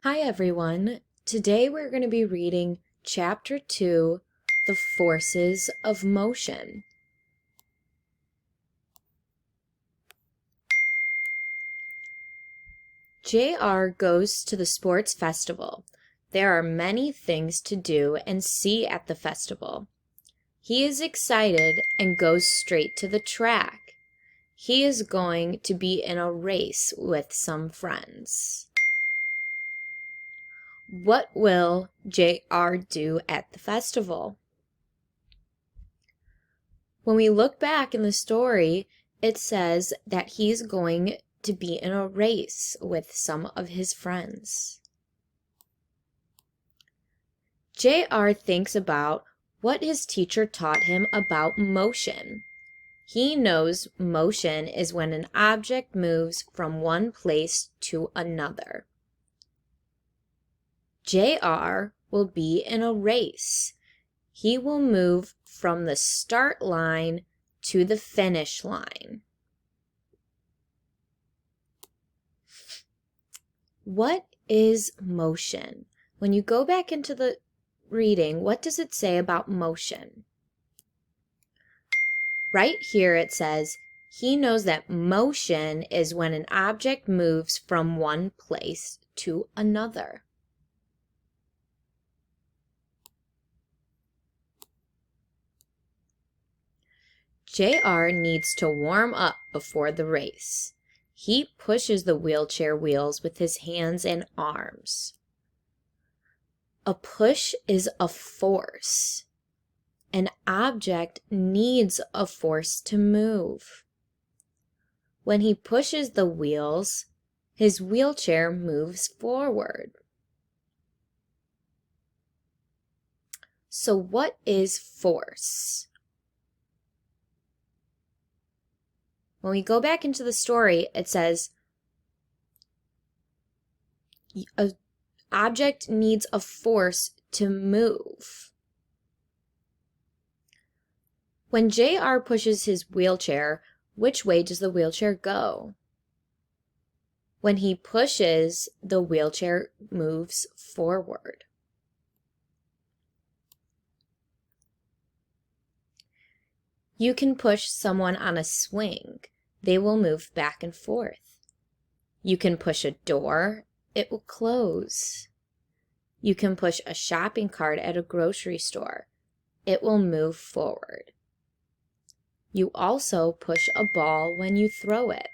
Hi everyone. Today we're going to be reading Chapter 2, The Forces of Motion. JR goes to the sports festival. There are many things to do and see at the festival. He is excited and goes straight to the track. He is going to be in a race with some friends. What will JR do at the festival? When we look back in the story, it says that he's going to be in a race with some of his friends. JR thinks about what his teacher taught him about motion. He knows motion is when an object moves from one place to another. JR will be in a race. He will move from the start line to the finish line. What is motion? When you go back into the reading, what does it say about motion? Right here it says, he knows that motion is when an object moves from one place to another. JR needs to warm up before the race. He pushes the wheelchair wheels with his hands and arms. A push is a force. An object needs a force to move. When he pushes the wheels, his wheelchair moves forward. So what is force? When we go back into the story, it says an object needs a force to move. When JR pushes his wheelchair, which way does the wheelchair go? When he pushes, the wheelchair moves forward. You can push someone on a swing. They will move back and forth. You can push a door. It will close. You can push a shopping cart at a grocery store. It will move forward. You also push a ball when you throw it.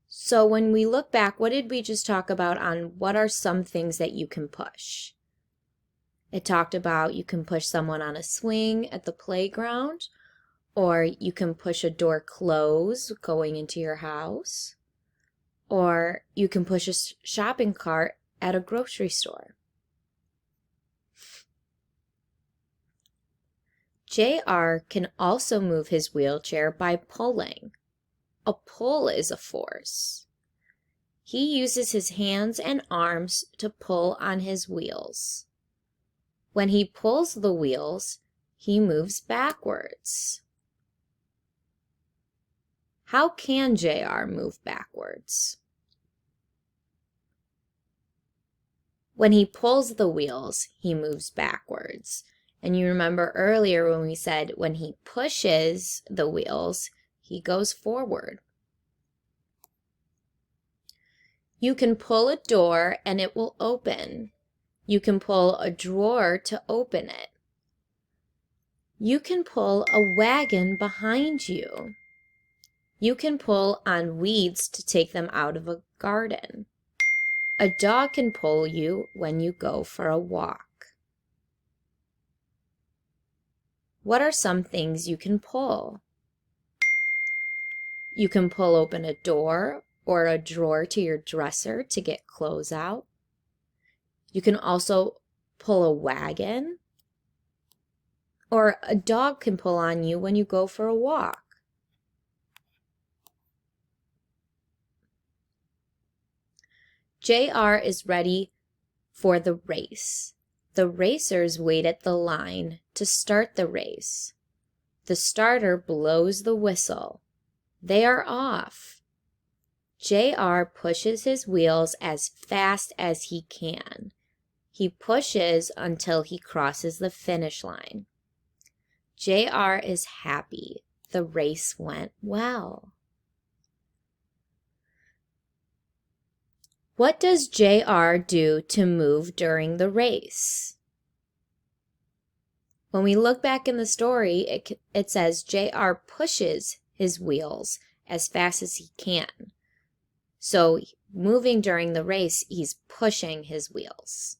So when we look back, what did we just talk about on what are some things that you can push? It talked about you can push someone on a swing at the playground, or you can push a door close going into your house, or you can push a shopping cart at a grocery store. JR can also move his wheelchair by pulling. A pull is a force. He uses his hands and arms to pull on his wheels. When he pulls the wheels, he moves backwards. How can JR move backwards? When he pulls the wheels, he moves backwards. And you remember earlier when we said when he pushes the wheels, he goes forward. You can pull a door and it will open. You can pull a drawer to open it. You can pull a wagon behind you. You can pull on weeds to take them out of a garden. A dog can pull you when you go for a walk. What are some things you can pull? You can pull open a door or a drawer to your dresser to get clothes out. You can also pull a wagon, or a dog can pull on you when you go for a walk. JR is ready for the race. The racers wait at the line to start the race. The starter blows the whistle. They are off. JR pushes his wheels as fast as he can. He pushes until he crosses the finish line. JR is happy. The race went well. What does JR do to move during the race? When we look back in the story, it says JR pushes his wheels as fast as he can. So moving during the race, he's pushing his wheels.